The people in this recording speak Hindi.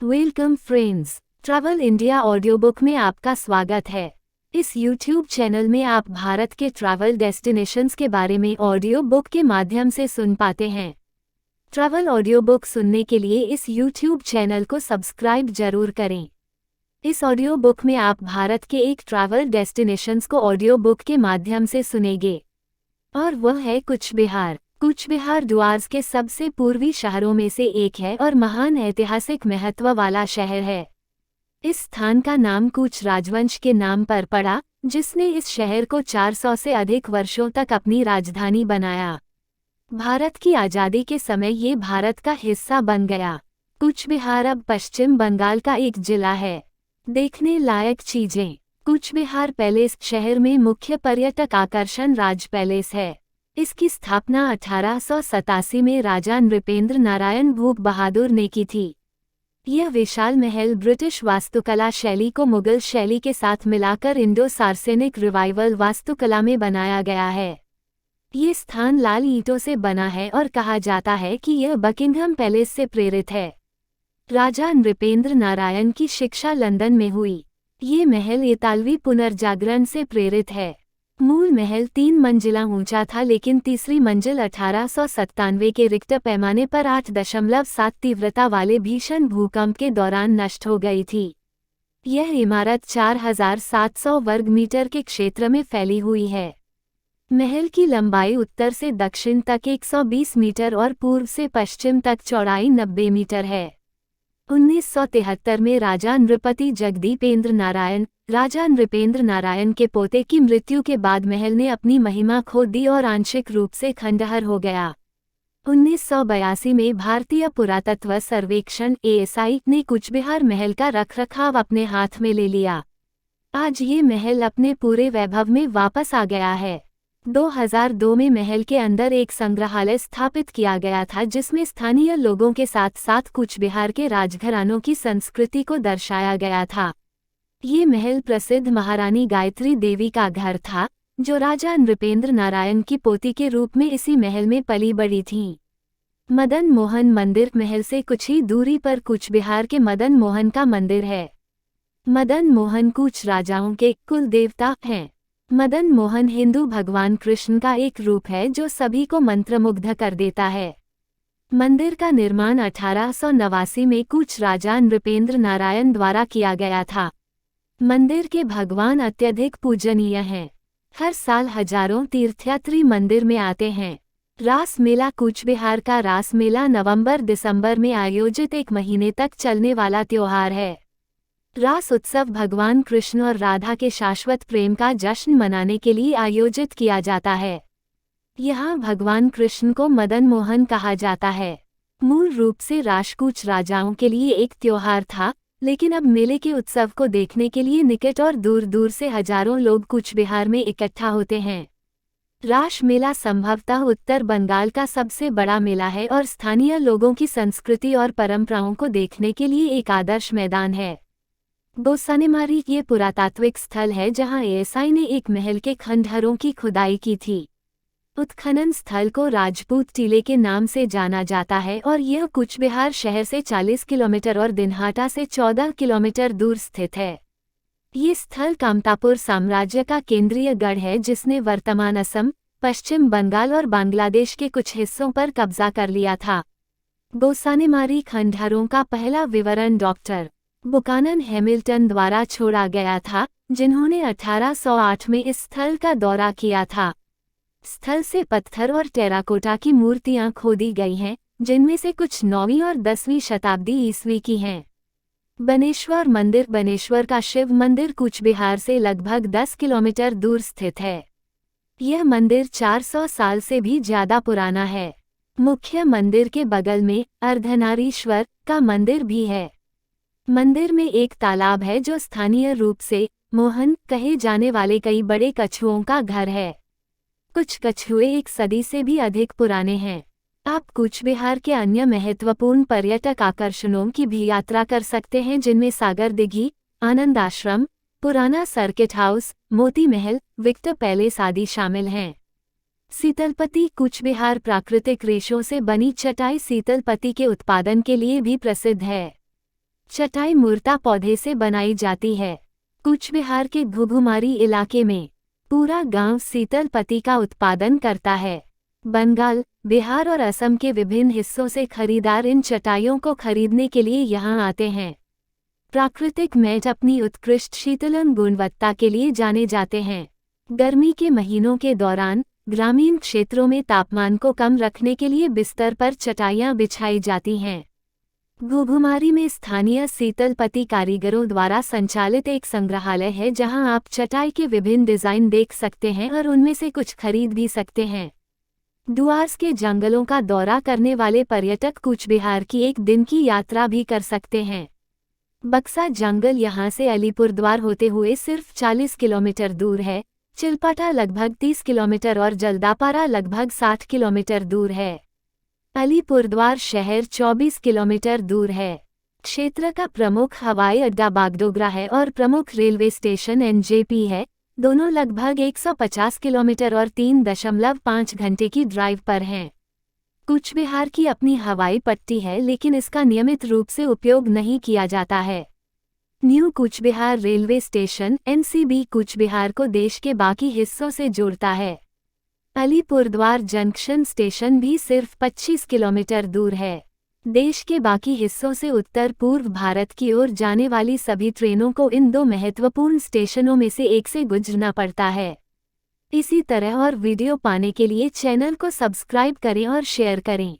Welcome friends, travel India audio book में आपका स्वागत है। इस यूट्यूब चैनल में आप भारत के ट्रैवल डेस्टिनेशंस के बारे में ऑडियो बुक के माध्यम से सुन पाते हैं। ट्रैवल ऑडियो बुक सुनने के लिए इस यूट्यूब चैनल को सब्सक्राइब जरूर करें। इस ऑडियो बुक में आप भारत के एक ट्रैवल डेस्टिनेशंस को ऑडियो बुक के माध्यम से सुनेंगे, और वह है कूच बिहार। कूच बिहार डुआर्स के सबसे पूर्वी शहरों में से एक है और महान ऐतिहासिक महत्व वाला शहर है। इस स्थान का नाम कूच राजवंश के नाम पर पड़ा, जिसने इस शहर को 400 से अधिक वर्षों तक अपनी राजधानी बनाया। भारत की आज़ादी के समय ये भारत का हिस्सा बन गया। कूच बिहार अब पश्चिम बंगाल का एक जिला है। देखने लायक चीजें। कूच बिहार पैलेस शहर में मुख्य पर्यटक आकर्षण राज पैलेस है। इसकी स्थापना 1887 में राजा नृपेंद्र नारायण भूप बहादुर ने की थी। यह विशाल महल ब्रिटिश वास्तुकला शैली को मुगल शैली के साथ मिलाकर इंडो सार्सेनिक रिवाइवल वास्तुकला में बनाया गया है। ये स्थान लाल ईंटों से बना है और कहा जाता है कि यह बकिंघम पैलेस से प्रेरित है। राजा नृपेंद्र नारायण की शिक्षा लंदन में हुई। ये महल इतालवी पुनर्जागरण से प्रेरित है। मूल महल 3 मंजिला ऊंचा था, लेकिन तीसरी मंजिल 1897 के रिक्टर पैमाने पर 8.7 तीव्रता वाले भीषण भूकंप के दौरान नष्ट हो गई थी। यह इमारत 4700 वर्ग मीटर के क्षेत्र में फैली हुई है। महल की लंबाई उत्तर से दक्षिण तक 120 मीटर और पूर्व से पश्चिम तक चौड़ाई 90 मीटर है। 1973 में राजा नृपेंद्र नारायण के पोते की मृत्यु के बाद महल ने अपनी महिमा खो दी और आंशिक रूप से खंडहर हो गया। 1982 में भारतीय पुरातत्व सर्वेक्षण (ASI) ने कूच बिहार महल का रखरखाव अपने हाथ में ले लिया। आज ये महल अपने पूरे वैभव में वापस आ गया है। 2002 में महल के अंदर एक संग्रहालय स्थापित किया गया था, जिसमें स्थानीय लोगों के साथ साथ कूच बिहार के राजघरानों की संस्कृति को दर्शाया गया था। ये महल प्रसिद्ध महारानी गायत्री देवी का घर था, जो राजा नृपेंद्र नारायण की पोती के रूप में इसी महल में पली बड़ी थीं। मदन मोहन मंदिर महल से कुछ ही दूरी पर कूच बिहार के मदन मोहन का मंदिर है। मदन मोहन कूच राजाओं के कुल देवता हैं। मदन मोहन हिंदू भगवान कृष्ण का एक रूप है जो सभी को मंत्रमुग्ध कर देता है। मंदिर का निर्माण 1889 में कूच राजा नृपेंद्र नारायण द्वारा किया गया था। मंदिर के भगवान अत्यधिक पूजनीय हैं। हर साल हजारों तीर्थयात्री मंदिर में आते हैं। रास मेला कूच बिहार का रास मेला नवंबर-दिसंबर में आयोजित 1 महीने तक चलने वाला त्योहार है। रास उत्सव भगवान कृष्ण और राधा के शाश्वत प्रेम का जश्न मनाने के लिए आयोजित किया जाता है। यहाँ भगवान कृष्ण को मदन मोहन कहा जाता है। मूल रूप से रास कूच राजाओं के लिए एक त्योहार था, लेकिन अब मेले के उत्सव को देखने के लिए निकट और दूर दूर से हजारों लोग कूच बिहार में इकट्ठा होते हैं। रास मेला संभवतः उत्तर बंगाल का सबसे बड़ा मेला है और स्थानीय लोगों की संस्कृति और परंपराओं को देखने के लिए एक आदर्श मैदान है। गोसानेमारी ये पुरातात्विक स्थल है जहां ASI ने एक महल के खंडहरों की खुदाई की थी। उत्खनन स्थल को राजपूत टीले के नाम से जाना जाता है और यह कूच बिहार शहर से 40 किलोमीटर और दिनहाटा से 14 किलोमीटर दूर स्थित है। ये स्थल कामतापुर साम्राज्य का केंद्रीय गढ़ है, जिसने वर्तमान असम, पश्चिम बंगाल और बांग्लादेश के कुछ हिस्सों पर कब्जा कर लिया था। गोसानेमारी खंडहरों का पहला विवरण डॉक्टर बुकानन हैमिल्टन द्वारा छोड़ा गया था, जिन्होंने 1808 में इस स्थल का दौरा किया था। स्थल से पत्थर और टेराकोटा की मूर्तियां खोदी गई हैं, जिनमें से कुछ 9वीं और 10वीं शताब्दी ईस्वी की हैं। बनेश्वर मंदिर बनेश्वर का शिव मंदिर कूच बिहार से लगभग 10 किलोमीटर दूर स्थित है। यह मंदिर 400 साल से भी ज्यादा पुराना है। मुख्य मंदिर के बगल में अर्धनारीश्वर का मंदिर भी है। मंदिर में एक तालाब है जो स्थानीय रूप से मोहन कहे जाने वाले कई बड़े कछुओं का घर है। कुछ कछुए 1 सदी से भी अधिक पुराने हैं। आप कूच बिहार के अन्य महत्वपूर्ण पर्यटक आकर्षणों की भी यात्रा कर सकते हैं, जिनमें सागर दिघी, आनंद आश्रम, पुराना circuit house, Moti Mahal, Victor palace आदि शामिल हैं। शीतलपति कूच बिहार प्राकृतिक रेशों से बनी चटाई शीतलपति के उत्पादन के लिए भी प्रसिद्ध है। चटाई मुर्ता पौधे से बनाई जाती है। कूच बिहार के घुघुमारी इलाके में पूरा गांव शीतल पत्ती का उत्पादन करता है। बंगाल, बिहार और असम के विभिन्न हिस्सों से खरीदार इन चटाइयों को खरीदने के लिए यहां आते हैं। प्राकृतिक मैट अपनी उत्कृष्ट शीतलन गुणवत्ता के लिए जाने जाते हैं। गर्मी के महीनों के दौरान ग्रामीण क्षेत्रों में तापमान को कम रखने के लिए बिस्तर पर चटाइयां बिछाई जाती हैं। घुघुमारी में स्थानीय शीतल पत्ती कारीगरों द्वारा संचालित एक संग्रहालय है जहां आप चटाई के विभिन्न डिजाइन देख सकते हैं और उनमें से कुछ खरीद भी सकते हैं। डुआर्स के जंगलों का दौरा करने वाले पर्यटक कूच बिहार की एक दिन की यात्रा भी कर सकते हैं। बक्सा जंगल यहां से अलीपुरद्वार होते हुए सिर्फ 40 किलोमीटर दूर है। चिलपाटा लगभग 30 किलोमीटर और जल्दापारा लगभग 60 किलोमीटर दूर है। अलीपुरद्वार शहर 24 किलोमीटर दूर है। क्षेत्र का प्रमुख हवाई अड्डा बागडोगरा है और प्रमुख रेलवे स्टेशन एनजेपी है। दोनों लगभग 150 किलोमीटर और 3.5 घंटे की ड्राइव पर हैं। कूच बिहार की अपनी हवाई पट्टी है लेकिन इसका नियमित रूप से उपयोग नहीं किया जाता है। New Cooch Behar railway station NCB Cooch Behar को देश के बाकी हिस्सों से जोड़ता है। अलीपुरद्वार जंक्शन स्टेशन भी सिर्फ 25 किलोमीटर दूर है। देश के बाकी हिस्सों से उत्तर पूर्व भारत की ओर जाने वाली सभी ट्रेनों को इन दो महत्वपूर्ण स्टेशनों में से एक से गुजरना पड़ता है। इसी तरह और वीडियो पाने के लिए चैनल को सब्सक्राइब करें और शेयर करें।